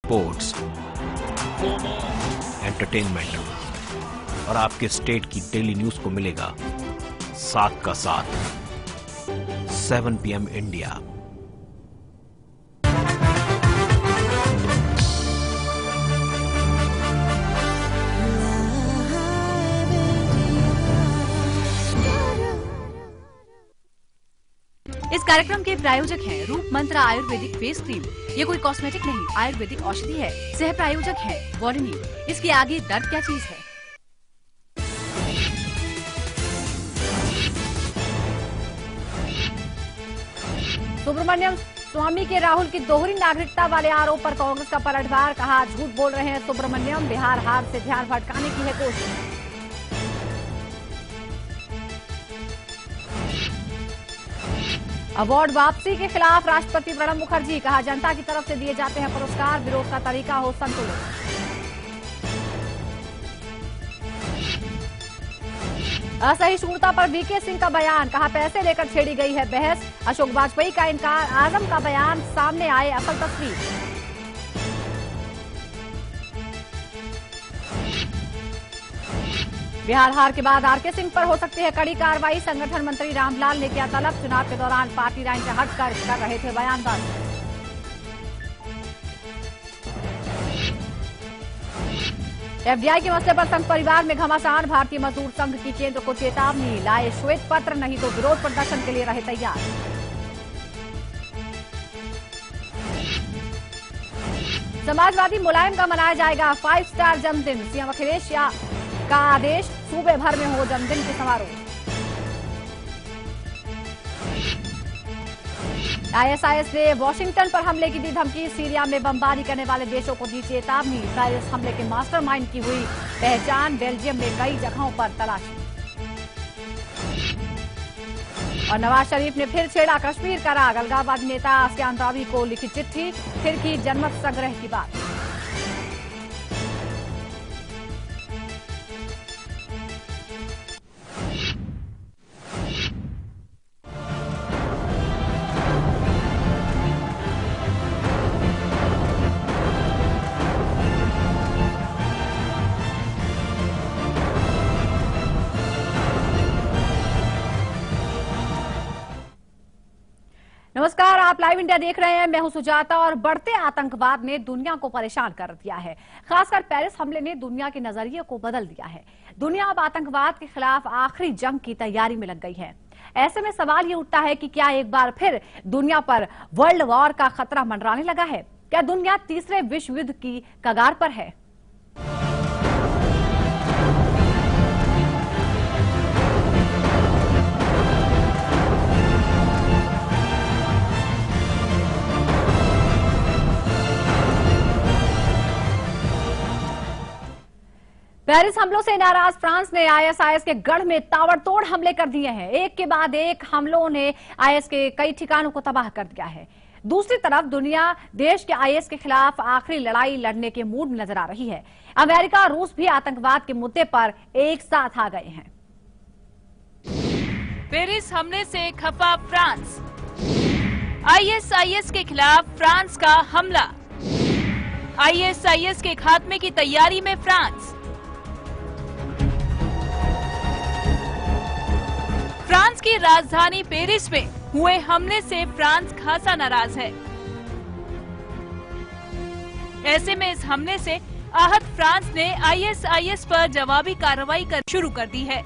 Sports, entertainment और आपके state की डेली न्यूज को मिलेगा साथ का साथ 7 PM इंडिया। इस कार्यक्रम के प्रायोजक हैं रूप मंत्र आयुर्वेदिक फेस क्रीम। ये कोई कॉस्मेटिक नहीं, आयुर्वेदिक औषधि है। सह प्रायोजक हैं वॉलिनी। इसके आगे दर्द क्या चीज है। सुब्रमण्यम स्वामी के राहुल की दोहरी नागरिकता वाले आरोप पर कांग्रेस का पलटवार। कहा झूठ बोल रहे हैं सुब्रमण्यम, बिहार हार से ध्यान भटकाने की है कोशिश। अवार्ड वापसी के खिलाफ राष्ट्रपति प्रणब मुखर्जी। कहा जनता की तरफ से दिए जाते हैं पुरस्कार, विरोध का तरीका हो संतुलित। असहिष्णुता पर वीके सिंह का बयान। कहा पैसे लेकर छेड़ी गई है बहस। अशोक वाजपेयी का इनकार, आजम का बयान, सामने आए असल तस्वीर। बिहार हार के बाद आरके सिंह पर हो सकती है कड़ी कार्रवाई। संगठन मंत्री रामलाल ने किया तलब। चुनाव के दौरान पार्टी लाइन से हटकर कर रहे थे बयानबाजी। एफडीआई के मसले पर संघ परिवार में घमासान। भारतीय मजदूर संघ की केंद्र को चेतावनी। लाए श्वेत पत्र, नहीं तो विरोध प्रदर्शन के लिए रहे तैयार। समाजवादी मुलायम का मनाया जाएगा 5 स्टार जन्मदिन। सीएम अखिलेश का आदेश, सूबे भर में हो जन्मदिन के समारोह। आईएसआईएस ने वॉशिंगटन पर हमले की दी धमकी। सीरिया में बमबारी करने वाले देशों को दी चेतावनी। पेरिस हमले के मास्टरमाइंड की हुई पहचान। बेल्जियम में कई जगहों पर तलाशी। और नवाज शरीफ ने फिर छेड़ा कश्मीर का राग। अलगाववादी नेता आसियान रावी को लिखी चिट्ठी, फिर की जनमत संग्रह की बात। नमस्कार, आप लाइव इंडिया देख रहे हैं। मैं हूं सुजाता। और बढ़ते आतंकवाद ने दुनिया को परेशान कर दिया है। खासकर पेरिस हमले ने दुनिया के नजरिए को बदल दिया है। दुनिया अब आतंकवाद के खिलाफ आखिरी जंग की तैयारी में लग गई है। ऐसे में सवाल ये उठता है कि क्या एक बार फिर दुनिया पर वर्ल्ड वॉर का खतरा मंडराने लगा है। क्या दुनिया तीसरे विश्व युद्ध की कगार पर है। पेरिस हमलों से नाराज फ्रांस ने आईएसआईएस के गढ़ में ताबड़तोड़ हमले कर दिए हैं। एक के बाद एक हमलों ने आईएस के कई ठिकानों को तबाह कर दिया है। दूसरी तरफ दुनिया देश के आईएस के खिलाफ आखिरी लड़ाई लड़ने के मूड में नजर आ रही है। अमेरिका और रूस भी आतंकवाद के मुद्दे पर एक साथ आ गए हैं। पेरिस हमले से खफा फ्रांस। आईएसआईएस के खिलाफ फ्रांस का हमला। आईएसआईएस के खात्मे की तैयारी में फ्रांस। फ्रांस की राजधानी पेरिस में हुए हमले से फ्रांस खासा नाराज है। ऐसे में इस हमले से आहत फ्रांस ने आईएसआईएस पर जवाबी कार्रवाई शुरू कर दी है।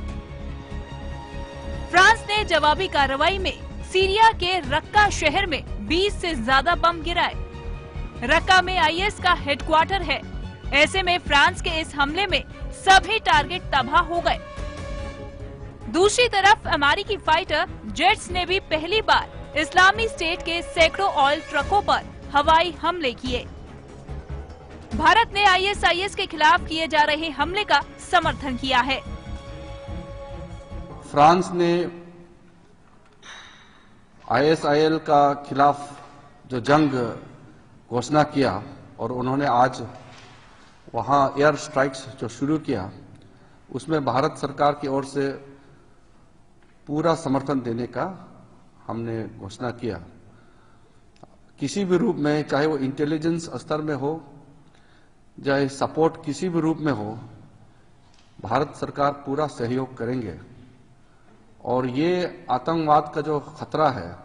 फ्रांस ने जवाबी कार्रवाई में सीरिया के रक्का शहर में 20 से ज्यादा बम गिराए। रक्का में आईएस का हेडक्वार्टर है। ऐसे में फ्रांस के इस हमले में सभी टारगेट तबाह हो गए। दूसरी तरफ अमेरिकी फाइटर जेट्स ने भी पहली बार इस्लामी स्टेट के सैकड़ों ऑयल ट्रकों पर हवाई हमले किए। भारत ने आईएसआईएस के खिलाफ किए जा रहे हमले का समर्थन किया है। फ्रांस ने आईएसआईएल का खिलाफ जो जंग घोषणा किया और उन्होंने आज वहां एयर स्ट्राइक्स जो शुरू किया, उसमें भारत सरकार की ओर से पूरा समर्थन देने का हमने घोषणा किया। किसी भी रूप में, चाहे वो इंटेलिजेंस स्तर में हो चाहे सपोर्ट किसी भी रूप में हो, भारत सरकार पूरा सहयोग करेंगे। और ये आतंकवाद का जो खतरा है,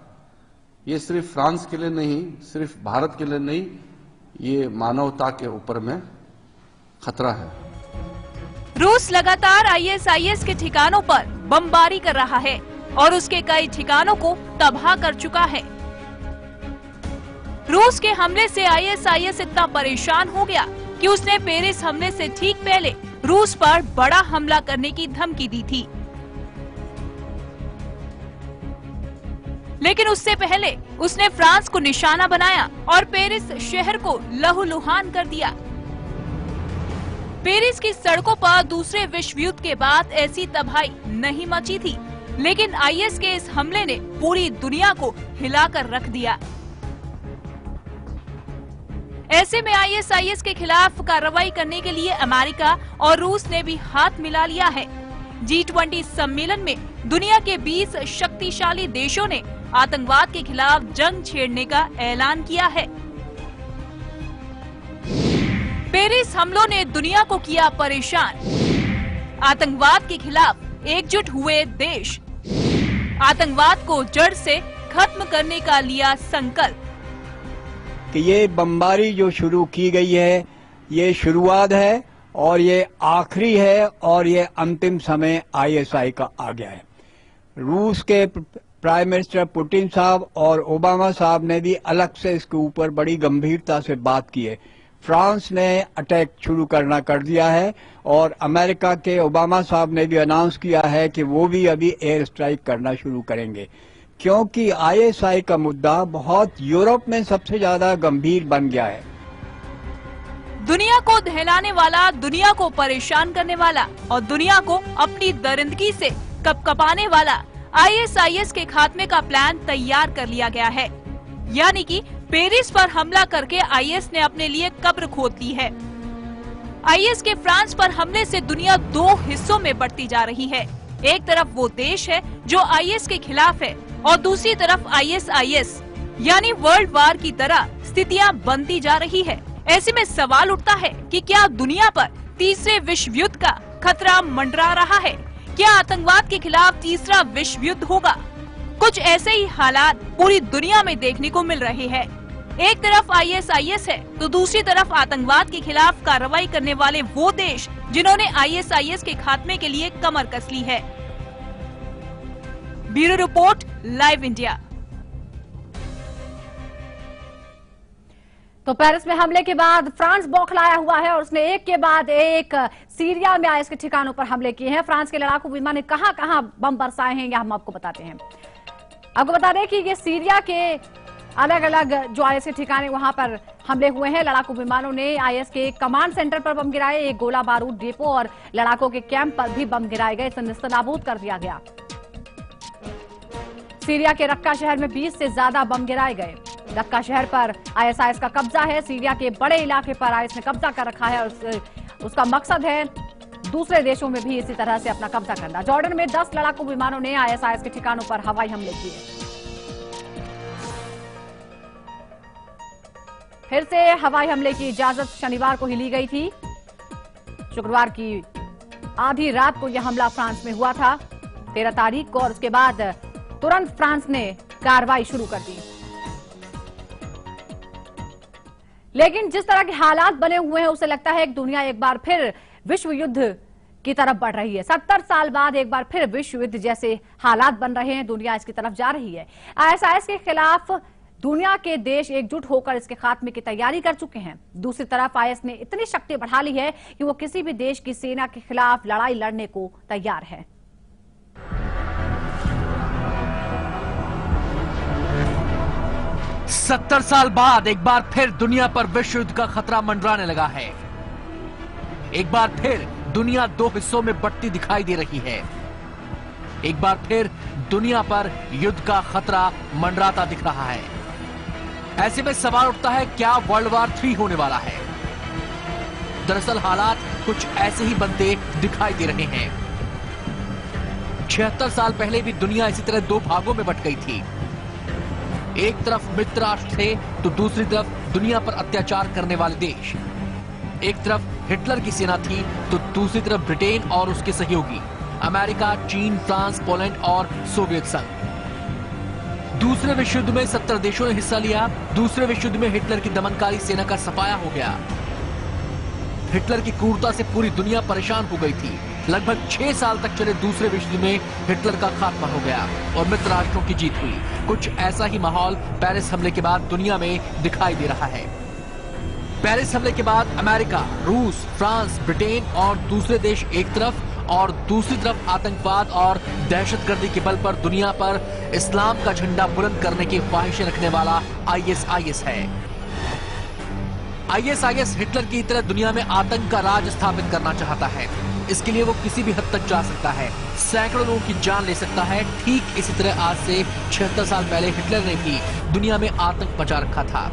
ये सिर्फ फ्रांस के लिए नहीं, सिर्फ भारत के लिए नहीं, ये मानवता के ऊपर में खतरा है। रूस लगातार आईएसआईएस के ठिकानों पर बमबारी कर रहा है और उसके कई ठिकानों को तबाह कर चुका है। रूस के हमले से आईएसआईएस इतना परेशान हो गया कि उसने पेरिस हमले से ठीक पहले रूस पर बड़ा हमला करने की धमकी दी थी। लेकिन उससे पहले उसने फ्रांस को निशाना बनाया और पेरिस शहर को लहूलुहान कर दिया। पेरिस की सड़कों पर दूसरे विश्व युद्ध के बाद ऐसी तबाही नहीं मची थी, लेकिन आईएस के इस हमले ने पूरी दुनिया को हिलाकर रख दिया। ऐसे में आईएसआईएस के खिलाफ कार्रवाई करने के लिए अमेरिका और रूस ने भी हाथ मिला लिया है। G20 सम्मेलन में दुनिया के 20 शक्तिशाली देशों ने आतंकवाद के खिलाफ जंग छेड़ने का ऐलान किया है। पेरिस हमलों ने दुनिया को किया परेशान। आतंकवाद के खिलाफ एकजुट हुए देश, आतंकवाद को जड़ से खत्म करने का लिया संकल्प कि ये बमबारी जो शुरू की गई है, ये शुरुआत है और ये आखिरी है और ये अंतिम समय आईएसआई का आ गया है। रूस के प्राइम मिनिस्टर पुतिन साहब और ओबामा साहब ने भी अलग से इसके ऊपर बड़ी गंभीरता से बात की है। फ्रांस ने अटैक शुरू करना कर दिया है और अमेरिका के ओबामा साहब ने भी अनाउंस किया है कि वो भी अभी एयर स्ट्राइक करना शुरू करेंगे, क्योंकि आईएसआई का मुद्दा बहुत यूरोप में सबसे ज्यादा गंभीर बन गया है। दुनिया को दहलाने वाला, दुनिया को परेशान करने वाला और दुनिया को अपनी दरिंदगी से कपकपाने वाला आईएसआईएस के खात्मे का प्लान तैयार कर लिया गया है। यानी कि पेरिस पर हमला करके आईएस ने अपने लिए कब्र खोद ली है। आईएस के फ्रांस पर हमले से दुनिया दो हिस्सों में बढ़ती जा रही है। एक तरफ वो देश है जो आईएस के खिलाफ है और दूसरी तरफ आईएसआईएस, यानी वर्ल्ड वार की तरह स्थितियां बनती जा रही है। ऐसे में सवाल उठता है कि क्या दुनिया पर तीसरे विश्व युद्ध का खतरा मंडरा रहा है? क्या आतंकवाद के खिलाफ तीसरा विश्व युद्ध होगा? कुछ ऐसे ही हालात पूरी दुनिया में देखने को मिल रहे हैं। एक तरफ आईएसआईएस है तो दूसरी तरफ आतंकवाद के खिलाफ कार्रवाई करने वाले वो देश जिन्होंने आईएसआईएस के खात्मे के लिए कमर कस ली है। Bureau report, live India. तो पेरिस में हमले के बाद फ्रांस बौखलाया हुआ है और उसने एक के बाद एक सीरिया में आईएस के ठिकानों पर हमले किए हैं। फ्रांस के लड़ाकू विमान ने कहां बम बरसाए हैं, यह हम आपको बताते हैं। आपको बता दें कि ये सीरिया के अलग अलग जो आईएस के ठिकाने वहां पर हमले हुए हैं। लड़ाकू विमानों ने आईएस के कमांड सेंटर पर बम गिराए, एक गोला बारूद डिपो और लड़ाकों के कैंप पर भी बम गिराए गए, इसे नेस्तनाबूद कर दिया गया। सीरिया के रक्का शहर में 20 से ज्यादा बम गिराए गए। रक्का शहर पर आईएसआईएस का कब्जा है। सीरिया के बड़े इलाके पर आईएस ने कब्जा कर रखा है और उसका मकसद है दूसरे देशों में भी इसी तरह से अपना कब्जा करना। जॉर्डन में 10 लड़ाकू विमानों ने आईएसआईएस के ठिकानों पर हवाई हमले किए। फिर से हवाई हमले की इजाजत शनिवार को ही ली गई थी। शुक्रवार की आधी रात को यह हमला फ्रांस में हुआ था, 13 तारीख को, और उसके बाद तुरंत फ्रांस ने कार्रवाई शुरू कर दी। लेकिन जिस तरह के हालात बने हुए हैं, उसे लगता है कि दुनिया एक बार फिर विश्व युद्ध की तरफ बढ़ रही है। 70 साल बाद एक बार फिर विश्व युद्ध जैसे हालात बन रहे हैं, दुनिया इसकी तरफ जा रही है। आईएसआईएस के खिलाफ दुनिया के देश एकजुट होकर इसके खात्मे की तैयारी कर चुके हैं। दूसरी तरफ आईएस ने इतनी शक्ति बढ़ा ली है कि वो किसी भी देश की सेना के खिलाफ लड़ाई लड़ने को तैयार है। सत्तर साल बाद एक बार फिर दुनिया पर विश्व युद्ध का खतरा मंडराने लगा है। एक बार फिर दुनिया दो हिस्सों में बढ़ती दिखाई दे रही है। एक बार फिर दुनिया पर युद्ध का खतरा मंडराता दिख रहा है। ऐसे में सवाल उठता है, क्या वर्ल्ड वार 3 होने वाला है? दरअसल हालात कुछ ऐसे ही बनते दिखाई दे रहे हैं। 76 साल पहले भी दुनिया इसी तरह दो भागों में बंट गई थी। एक तरफ मित्र राष्ट्र थे तो दूसरी तरफ दुनिया पर अत्याचार करने वाले देश। एक तरफ हिटलर की सेना थी तो दूसरी तरफ ब्रिटेन और उसके सहयोगी अमेरिका, चीन, फ्रांस, पोलैंड और सोवियत संघ। दूसरे विश्व युद्ध में 70 देशों ने हिस्सा लिया। दूसरे विश्व युद्ध में हिटलर की दमनकारी सेना का सफाया हो गया। हिटलर की क्रूरता से पूरी दुनिया परेशान हो गई थी। लगभग 6 साल तक चले दूसरे विश्व युद्ध में हिटलर का खात्मा हो गया और मित्र राष्ट्रों की जीत हुई। कुछ ऐसा ही माहौल पेरिस हमले के बाद दुनिया में दिखाई दे रहा है। पेरिस हमले के बाद अमेरिका, रूस, फ्रांस, ब्रिटेन और दूसरे देश एक तरफ और दूसरी तरफ आतंकवाद और दहशतगर्दी के बल पर दुनिया पर इस्लाम का झंडा बुलंद करने की ख्वाहिशें रखने वाला आईएसआईएस है। आईएसआईएस हिटलर की तरह दुनिया में आतंक का राज स्थापित करना चाहता है। इसके लिए वो किसी भी हद तक जा सकता है, सैकड़ों लोगों की जान ले सकता है। ठीक इसी तरह आज से 76 साल पहले हिटलर ने भी दुनिया में आतंक मचा रखा था।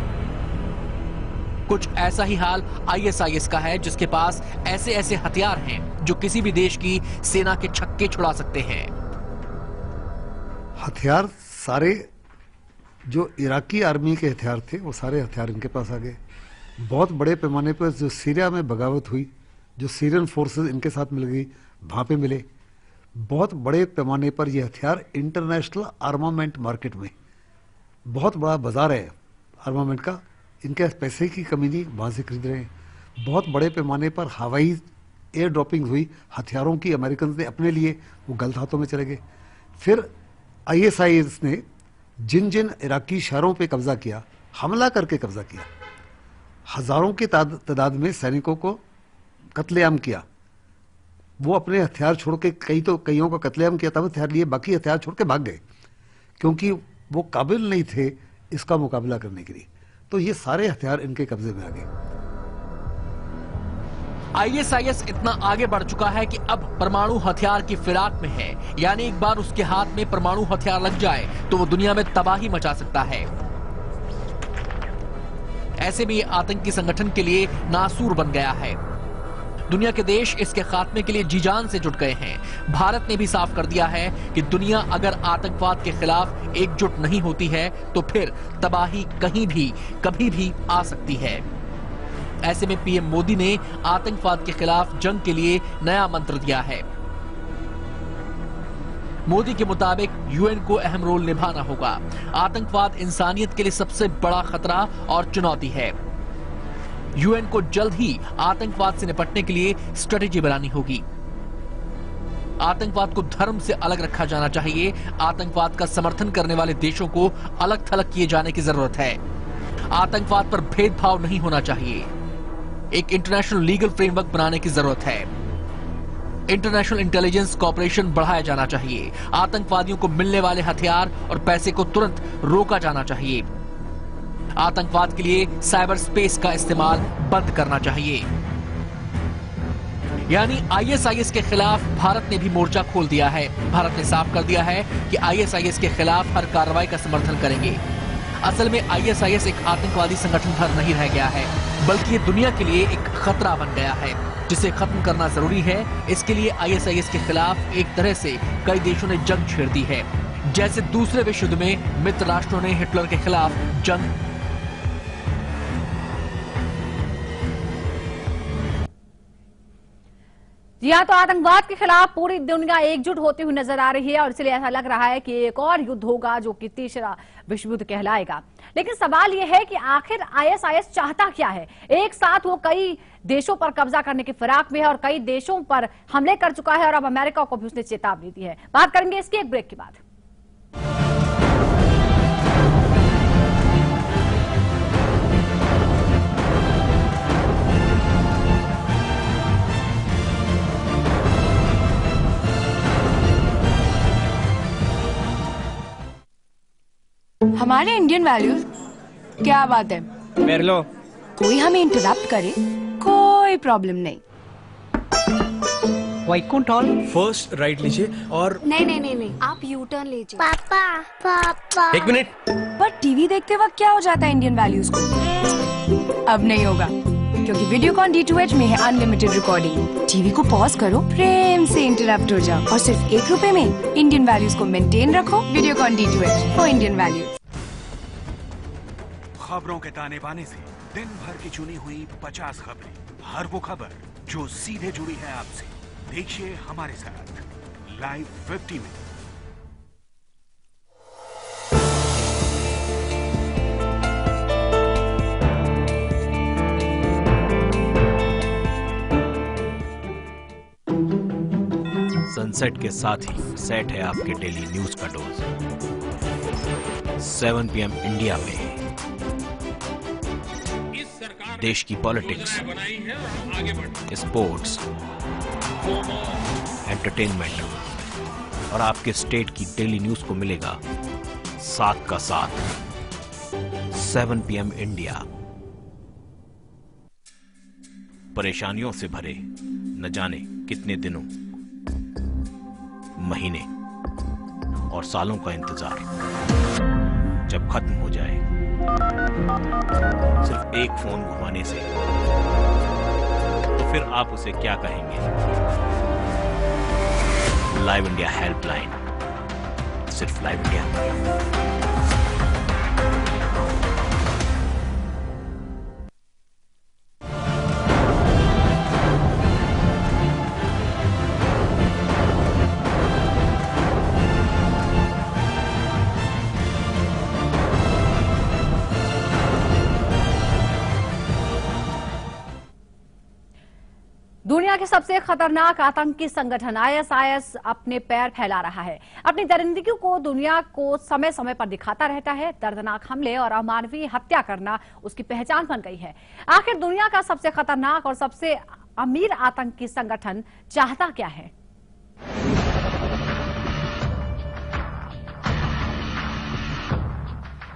कुछ ऐसा ही हाल आईएसआईएस का है, जिसके पास ऐसे ऐसे हथियार हैं जो किसी भी देश की सेना के छक्के छुड़ा सकते हैं। हथियार सारे जो इराकी आर्मी के हथियार थे वो सारे हथियार इनके पास आ गए। बहुत बड़े पैमाने पर जो सीरिया में बगावत हुई, जो सीरियन फोर्सेस इनके साथ मिल गई, वहाँ पे मिले। बहुत बड़े पैमाने पर ये हथियार इंटरनेशनल आर्मामेंट मार्केट में बहुत बड़ा बाजार है आर्मामेंट का। इनके पैसे की कमी नहीं, वहाँ से खरीद रहे हैं। बहुत बड़े पैमाने पर हवाई एयर ड्रॉपिंग हुई हथियारों की, अमेरिकन ने अपने लिए, वो गलत हाथों में चले गए। फिर आईएसआईएस ने जिन जिन इराकी शहरों पे कब्जा किया, हमला करके कब्जा किया, हजारों की तादाद में सैनिकों को कत्लेआम किया। वो अपने हथियार छोड़ के कईयों का कत्लेआम किया, तब हथियार लिए, बाकी हथियार छोड़ के भाग गए क्योंकि वो काबिल नहीं थे इसका मुकाबला करने के लिए। तो ये सारे हथियार इनके कब्जे में आ गए। आईएसआईएस इतना आगे बढ़ चुका है कि अब परमाणु हथियार की फिराक में है। यानी एक बार उसके हाथ में परमाणु हथियार लग जाए तो वो दुनिया में तबाही मचा सकता है। ऐसे में ये आतंकी संगठन के लिए नासूर बन गया है। दुनिया के देश इसके खात्मे के लिए जी जान से जुट गए हैं। भारत ने भी साफ कर दिया है कि दुनिया अगर आतंकवाद के खिलाफ एकजुट नहीं होती है तो फिर तबाही कहीं भी कभी भी आ सकती है। ऐसे में पीएम मोदी ने आतंकवाद के खिलाफ जंग के लिए नया मंत्र दिया है। मोदी के मुताबिक यूएन को अहम रोल निभाना होगा। आतंकवाद इंसानियत के लिए सबसे बड़ा खतरा और चुनौती है। यूएन को जल्द ही आतंकवाद से निपटने के लिए स्ट्रेटेजी बनानी होगी। आतंकवाद को धर्म से अलग रखा जाना चाहिए। आतंकवाद का समर्थन करने वाले देशों को अलग थलग किए जाने की जरूरत है। आतंकवाद पर भेदभाव नहीं होना चाहिए। एक इंटरनेशनल लीगल फ्रेमवर्क बनाने की जरूरत है। इंटरनेशनल इंटेलिजेंस कॉपरेशन बढ़ाया जाना चाहिए। आतंकवादियों को मिलने वाले हथियार और पैसे को तुरंत रोका जाना चाहिए। आतंकवाद के लिए साइबर स्पेस का इस्तेमाल बंद करना चाहिए। यानी आईएसआईएस के खिलाफ भारत ने भी मोर्चा खोल दिया है। भारत ने साफ कर दिया है कि आईएसआईएस के खिलाफ हर कार्रवाई का समर्थन करेंगे। असल में आईएसआईएस एक आतंकवादी संगठन भर नहीं रह गया है, बल्कि ये दुनिया के लिए एक खतरा बन गया है जिसे खत्म करना जरूरी है। इसके लिए आईएसआईएस के खिलाफ एक तरह से कई देशों ने जंग छेड़ दी है। जैसे दूसरे विश्व युद्ध में मित्र राष्ट्रों ने हिटलर के खिलाफ जंग जी हाँ, तो आतंकवाद के खिलाफ पूरी दुनिया एकजुट होती हुई नजर आ रही है और इसलिए ऐसा लग रहा है कि एक और युद्ध होगा जो कि तीसरा विश्व युद्ध कहलाएगा। लेकिन सवाल यह है कि आखिर आईएसआईएस चाहता क्या है। एक साथ वो कई देशों पर कब्जा करने की फिराक में है और कई देशों पर हमले कर चुका है और अब अमेरिका को भी उसने चेतावनी दी है। बात करेंगे इसकी एक ब्रेक के बाद। हमारे इंडियन वैल्यूज, क्या बात है, मेरे लो कोई हमें इंटरप्ट करे कोई प्रॉब्लम नहीं। वैकुंठ हॉल फर्स्ट राइट लीजिए और नहीं, आप यू टर्न लीजिए। पापा 1 मिनट। पर टीवी देखते वक्त क्या हो जाता है इंडियन वैल्यूज को? अब नहीं होगा क्योंकि वीडियोकॉन D2H में है अनलिमिटेड रिकॉर्डिंग। टीवी को पॉज करो, प्रेम से इंटरप्ट हो जाओ और सिर्फ 1 रुपए में इंडियन वैल्यूज को मेंटेन रखो। Videocon D2H for Indian values. खबरों के ताने बाने से दिन भर की चुनी हुई 50 खबरें, हर वो खबर जो सीधे जुड़ी है आपसे। देखिए हमारे साथ लाइव 50 में। सनसेट के साथ ही सेट है आपके डेली न्यूज का डोज। 7 PM इंडिया में देश की पॉलिटिक्स, स्पोर्ट्स, एंटरटेनमेंट और आपके स्टेट की डेली न्यूज को मिलेगा साथ का साथ। 7 PM इंडिया, परेशानियों से भरे न जाने कितने दिनों, महीने और सालों का इंतजार जब खत्म हो जाए सिर्फ एक फोन घुमाने से, तो फिर आप उसे क्या कहेंगे? लाइव इंडिया हेल्पलाइन, सिर्फ लाइव इंडिया। दुनिया के सबसे खतरनाक आतंकी संगठन ISIS अपने पैर फैला रहा है। अपनी दरिंदगी को दुनिया को समय समय पर दिखाता रहता है। दर्दनाक हमले और अमानवीय हत्या करना उसकी पहचान बन गई है। आखिर दुनिया का सबसे खतरनाक और सबसे अमीर आतंकी संगठन चाहता क्या है?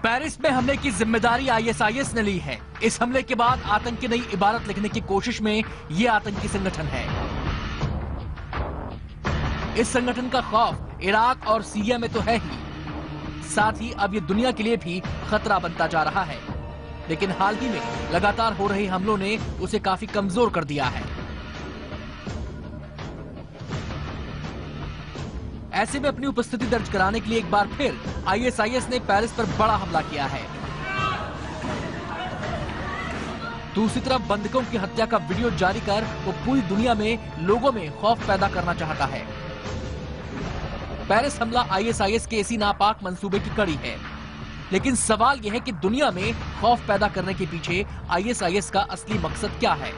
पेरिस में हमले की जिम्मेदारी ISIS ने ली है। इस हमले के बाद आतंक की नई इबारत लिखने की कोशिश में ये आतंकी संगठन है। इस संगठन का खौफ इराक और सीरिया में तो है ही, साथ ही अब ये दुनिया के लिए भी खतरा बनता जा रहा है। लेकिन हाल ही में लगातार हो रहे हमलों ने उसे काफी कमजोर कर दिया है। ऐसे में अपनी उपस्थिति दर्ज कराने के लिए एक बार फिर ISIS ने पेरिस पर बड़ा हमला किया है। दूसरी तरफ बंधकों की हत्या का वीडियो जारी कर वो पूरी दुनिया में लोगों में खौफ पैदा करना चाहता है। पेरिस हमला ISIS के इसी नापाक मंसूबे की कड़ी है। लेकिन सवाल यह है कि दुनिया में खौफ पैदा करने के पीछे ISIS का असली मकसद क्या है?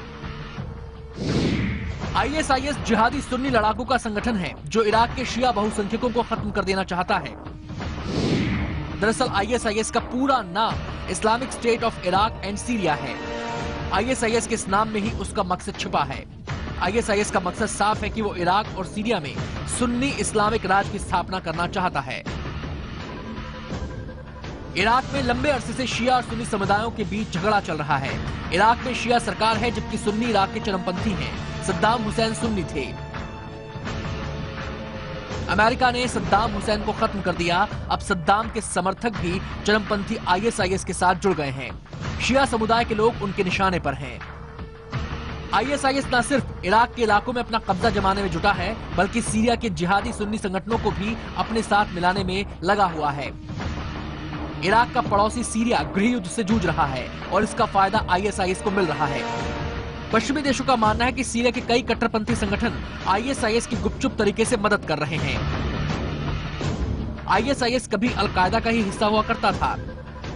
ISIS जिहादी सुन्नी लड़ाकों का संगठन है जो इराक के शिया बहुसंख्यकों को खत्म कर देना चाहता है। दरअसल ISIS का पूरा नाम Islamic state of Iraq and Syria है। ISIS के इस नाम में ही उसका मकसद छिपा है। ISIS का मकसद साफ है कि वो इराक और सीरिया में सुन्नी इस्लामिक राज की स्थापना करना चाहता है। इराक में लंबे अरसे से शिया और सुन्नी समुदायों के बीच झगड़ा चल रहा है। इराक में शिया सरकार है जबकि सुन्नी इराक के चरमपंथी हैं। सद्दाम हुसैन सुन्नी थे। अमेरिका ने सद्दाम हुसैन को खत्म कर दिया। अब सद्दाम के समर्थक भी चरमपंथी ISIS के साथ जुड़ गए हैं। शिया समुदाय के लोग उनके निशाने पर हैं। ISIS न सिर्फ इराक के इलाकों में अपना कब्जा जमाने में जुटा है बल्कि सीरिया के जिहादी सुन्नी संगठनों को भी अपने साथ मिलाने में लगा हुआ है। इराक का पड़ोसी सीरिया गृह युद्ध से जूझ रहा है और इसका फायदा ISIS को मिल रहा है। पश्चिमी देशों का मानना है कि सीरिया के कई कट्टरपंथी संगठन ISIS की गुपचुप तरीके से मदद कर रहे हैं। ISIS कभी अलकायदा का ही हिस्सा हुआ करता था।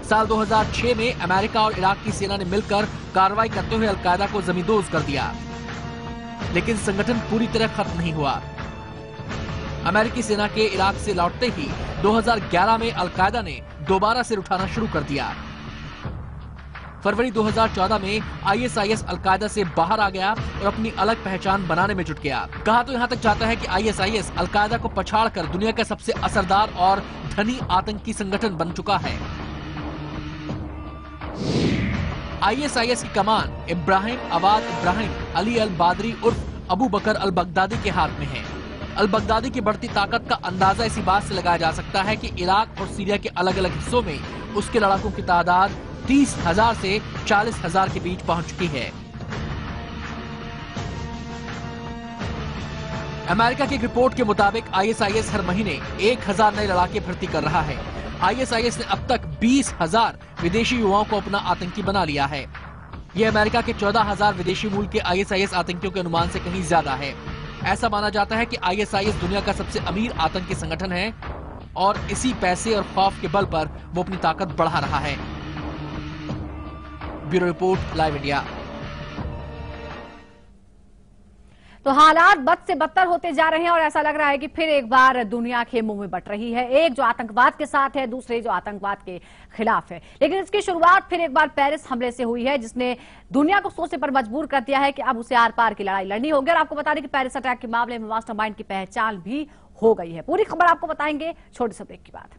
साल 2006 में अमेरिका और इराक की सेना ने मिलकर कार्रवाई करते हुए अलकायदा को जमींदोज कर दिया, लेकिन संगठन पूरी तरह खत्म नहीं हुआ। अमेरिकी सेना के इराक से लौटते ही 2011 में अलकायदा ने दोबारा सिर उठाना शुरू कर दिया। फरवरी 2014 में ISIS अलकायदा से बाहर आ गया और अपनी अलग पहचान बनाने में जुट गया। कहा तो यहां तक जाता है कि ISIS अलकायदा को पछाड़कर दुनिया का सबसे असरदार और धनी आतंकी संगठन बन चुका है। ISIS की कमान इब्राहिम अवाद इब्राहिम अली अल बादरी उर्फ अबू बकर अल बगदादी के हाथ में है। अल बगदादी की बढ़ती ताकत का अंदाजा इसी बात से लगाया जा सकता है कि इराक और सीरिया के अलग अलग हिस्सों में उसके लड़ाकों की तादाद 30,000 से 40,000 के बीच पहुंच चुकी है। अमेरिका की एक रिपोर्ट के मुताबिक ISIS हर महीने 1,000 नए लड़ाके भर्ती कर रहा है। ISIS ने अब तक 20,000 विदेशी युवाओं को अपना आतंकी बना लिया है। ये अमेरिका के 14,000 विदेशी मूल के ISIS आतंकियों के अनुमान से कहीं ज्यादा है। ऐसा माना जाता है कि ISIS दुनिया का सबसे अमीर आतंकी संगठन है और इसी पैसे और खौफ के बल पर वो अपनी ताकत बढ़ा रहा है। Bureau report, live India. तो हालात बद से बदतर होते जा रहे हैं और ऐसा लग रहा है कि फिर एक बार दुनिया खेमों में बट रही है। एक जो आतंकवाद के साथ है, दूसरे जो आतंकवाद के खिलाफ है। लेकिन इसकी शुरुआत फिर एक बार पेरिस हमले से हुई है, जिसने दुनिया को सोचने पर मजबूर कर दिया है कि अब उसे आर पार की लड़ाई लड़नी होगी। और आपको बता दें कि पेरिस अटैक के मामले में मास्टरमाइंड की पहचान भी हो गई है। पूरी खबर आपको बताएंगे छोटे से ब्रेक के बाद।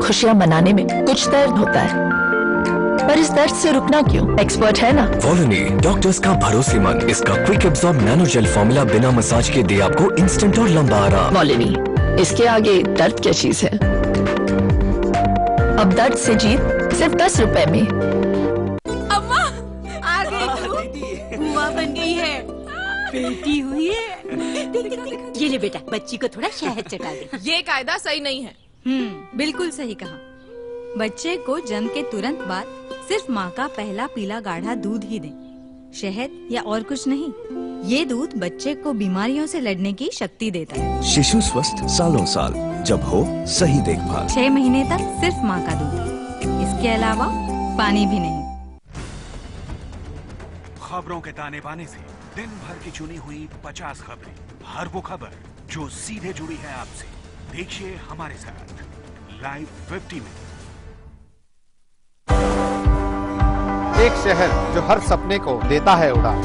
खुशियां मनाने में कुछ दर्द होता है, पर इस दर्द से रुकना क्यों? एक्सपर्ट है ना वॉलनी, डॉक्टर्स का भरोसेमंद। इसका quick absorb nano gel formula बिना मसाज के दे आपको इंस्टेंट और लंबा आराम। वॉलनी, इसके आगे दर्द क्या चीज है? अब दर्द से जीत सिर्फ 10 रुपए में। अम्मा आ गई तू, बुआ बन गई है, बेटी हुई है। ये ले बेटा, बच्ची को थोड़ा शहद चटा दे। ये कायदा सही नहीं है। बिल्कुल सही कहा। बच्चे को जन्म के तुरंत बाद सिर्फ माँ का पहला पीला गाढ़ा दूध ही दें, शहद या और कुछ नहीं। ये दूध बच्चे को बीमारियों से लड़ने की शक्ति देता है। शिशु स्वस्थ सालों साल, जब हो सही देखभाल। 6 महीने तक सिर्फ माँ का दूध, इसके अलावा पानी भी नहीं। खबरों के ताने बाने से दिन भर की चुनी हुई 50 खबरें, हर वो खबर जो सीधे जुड़ी है आपसे। देखिए हमारे साथ लाइव 50 में। एक शहर जो हर सपने को देता है उड़ान।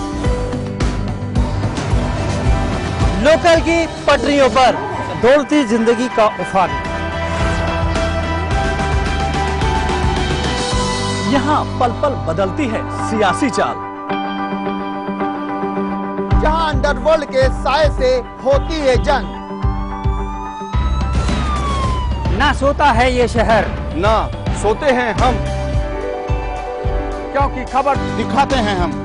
लोकल की पटरियों पर दौड़ती जिंदगी का उफान। यहाँ पल पल बदलती है सियासी चाल। जहाँ अंडरवर्ल्ड के साए से होती है जंग। ना सोता है ये शहर, ना सोते हैं हम, क्योंकि खबर दिखाते हैं हम।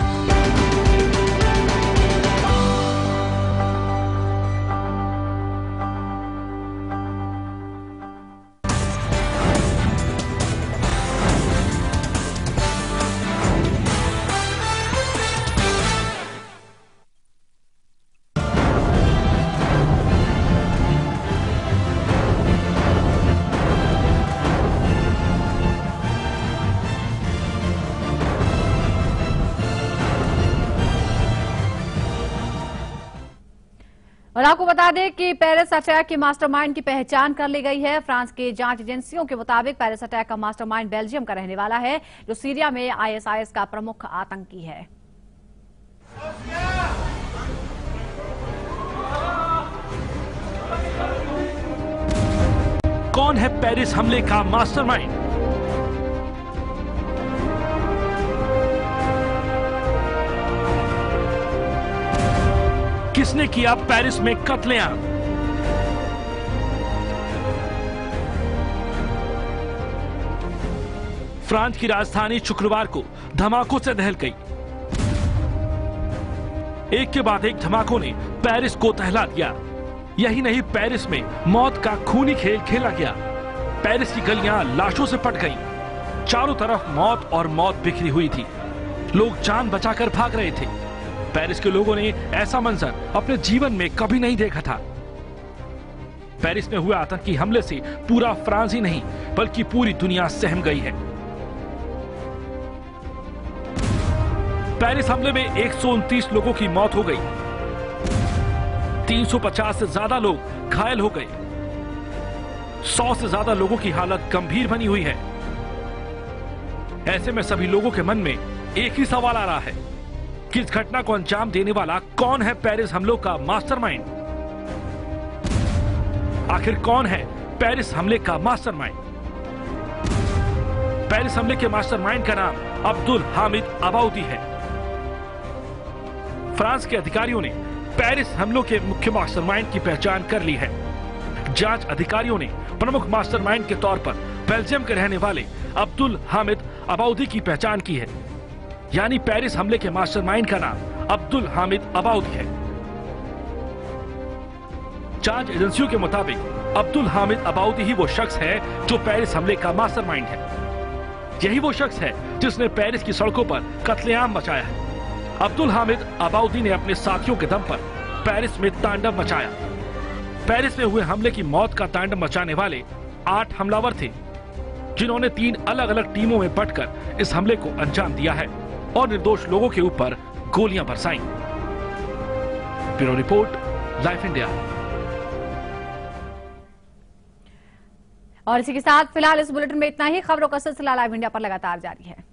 और आपको बता दें कि पेरिस अटैक के मास्टरमाइंड की पहचान कर ली गई है। फ्रांस की जांच एजेंसियों के मुताबिक पेरिस अटैक का मास्टरमाइंड बेल्जियम का रहने वाला है, जो सीरिया में ISIS का प्रमुख आतंकी है। कौन है पेरिस हमले का मास्टरमाइंड? किसने किया पेरिस में कत्लेआम? फ्रांस की राजधानी शुक्रवार को धमाकों से दहल गई। एक के बाद एक धमाकों ने पेरिस को दहला दिया। यही नहीं, पेरिस में मौत का खूनी खेल खेला गया। पेरिस की गलियां लाशों से पट गईं। चारों तरफ मौत और मौत बिखरी हुई थी। लोग जान बचाकर भाग रहे थे। पेरिस के लोगों ने ऐसा मंजर अपने जीवन में कभी नहीं देखा था। पेरिस में हुए आतंकी हमले से पूरा फ्रांस ही नहीं बल्कि पूरी दुनिया सहम गई है। पेरिस हमले में 129 लोगों की मौत हो गई। 350 से ज्यादा लोग घायल हो गए। 100 से ज्यादा लोगों की हालत गंभीर बनी हुई है। ऐसे में सभी लोगों के मन में एक ही सवाल आ रहा है, किस घटना को अंजाम देने वाला कौन है पेरिस हमलों का मास्टरमाइंड? आखिर कौन है पेरिस हमले का मास्टरमाइंड? पेरिस हमले के मास्टरमाइंड का नाम अब्दुल हामिद अबाउदी है। फ्रांस के अधिकारियों ने पेरिस हमलों के मुख्य मास्टरमाइंड की पहचान कर ली है। जांच अधिकारियों ने प्रमुख मास्टरमाइंड के तौर पर बेल्जियम के रहने वाले अब्दुल हामिद अबाउदी की पहचान की है। यानी पेरिस हमले के मास्टरमाइंड का नाम अब्दुल हामिद अबाउदी है। जांच एजेंसियों के मुताबिक अब्दुल हामिद अबाउदी ही वो शख्स है जो पेरिस हमले का मास्टरमाइंड है। यही वो शख्स है जिसने पेरिस की सड़कों पर कत्लेआम मचाया है। अब्दुल हामिद अबाउदी ने अपने साथियों के दम पर पेरिस में तांडव मचाया। पेरिस में हुए हमले की मौत का तांडव मचाने वाले 8 हमलावर थे, जिन्होंने 3 अलग अलग टीमों में बंटकर इस हमले को अंजाम दिया है और निर्दोष लोगों के ऊपर गोलियां बरसाई। Bureau report, life India. और इसी के साथ फिलहाल इस बुलेटिन में इतना ही। खबरों का सिलसिला लाइव इंडिया पर लगातार जारी है।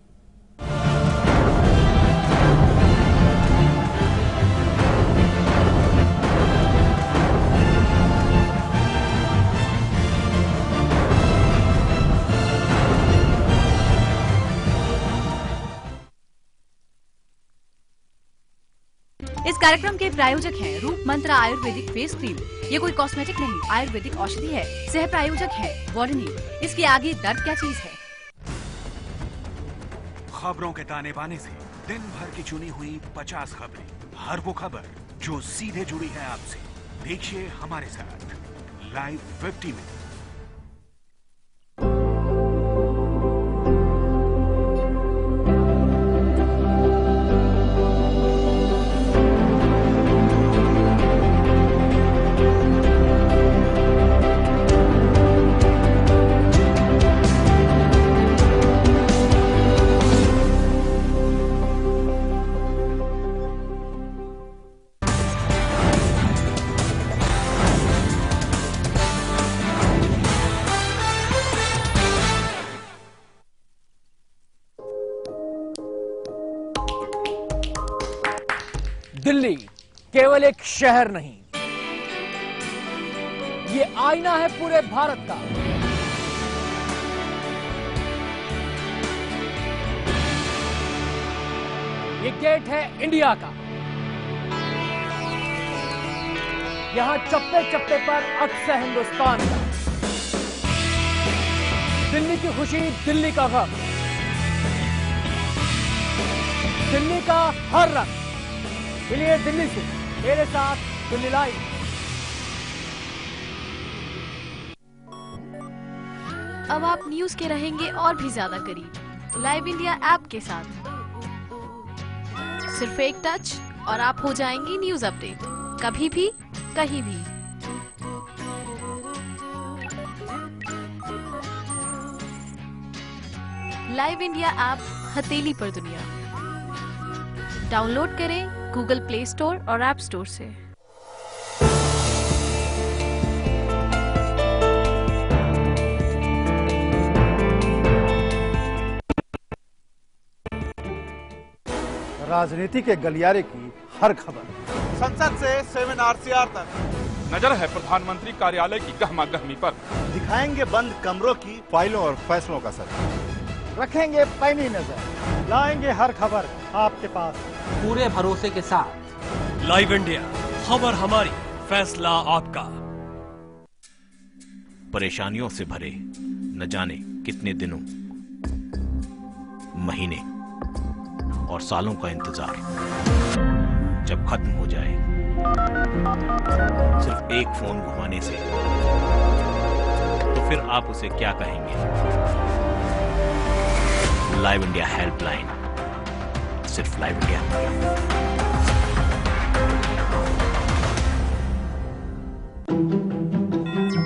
इस कार्यक्रम के प्रायोजक हैं रूप मंत्रा आयुर्वेदिक फेस क्रीम। ये कोई कॉस्मेटिक नहीं, आयुर्वेदिक औषधि है। सह प्रायोजक है वॉर्डनी। इसके आगे दर्द क्या चीज है। खबरों के ताने बाने से दिन भर की चुनी हुई 50 खबरें, हर वो खबर जो सीधे जुड़ी है आपसे। देखिए हमारे साथ लाइव 50 में। दिल्ली केवल एक शहर नहीं, ये आईना है पूरे भारत का। ये गेट है इंडिया का। यहां चप्पे चप्पे पर अक्स है हिंदुस्तान का। दिल्ली की खुशी, दिल्ली का गम, दिल्ली का हर रंग। मिलिए दिल्ली से मेरे साथ दिल्ली लाइव। अब आप न्यूज के रहेंगे और भी ज्यादा करीब लाइव इंडिया ऐप के साथ। सिर्फ एक टच और आप हो जाएंगी न्यूज अपडेट, कभी भी कहीं भी। लाइव इंडिया ऐप हथेली पर दुनिया। डाउनलोड करें गूगल प्ले स्टोर और ऐप स्टोर से। राजनीति के गलियारे की हर खबर, संसद से 7 RCR तक। नजर है प्रधानमंत्री कार्यालय की गहमा गहमी पर। दिखाएंगे बंद कमरों की फाइलों और फैसलों का सच, रखेंगे पैनी नजर, लाएंगे हर खबर आपके पास पूरे भरोसे के साथ। लाइव इंडिया, खबर हमारी, फैसला आपका। परेशानियों से भरे न जाने कितने दिनों, महीने और सालों का इंतजार जब खत्म हो जाए सिर्फ एक फोन घुमाने से, तो फिर आप उसे क्या कहेंगे? लाइव इंडिया हेल्पलाइन, सिर्फ लाइव इंडिया।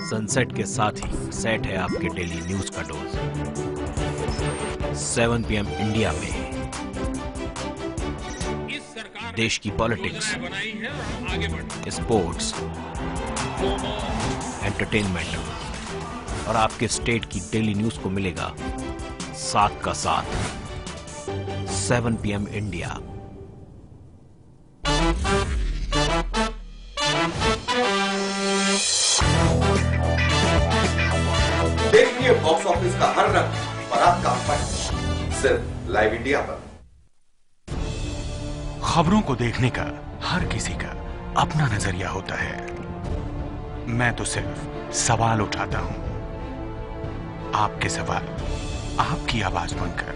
सनसेट के साथ ही सेट है आपके डेली न्यूज का डोज। 7 PM इंडिया में देश की पॉलिटिक्स, स्पोर्ट्स, एंटरटेनमेंट और आपके स्टेट की डेली न्यूज को मिलेगा साथ का साथ। 7 PM इंडिया। देखिए बॉक्स ऑफिस का हर रंग और आपका फन सिर्फ लाइव इंडिया पर। खबरों को देखने का हर किसी का अपना नजरिया होता है। मैं तो सिर्फ सवाल उठाता हूं। आपके सवाल, आपकी आवाज बनकर।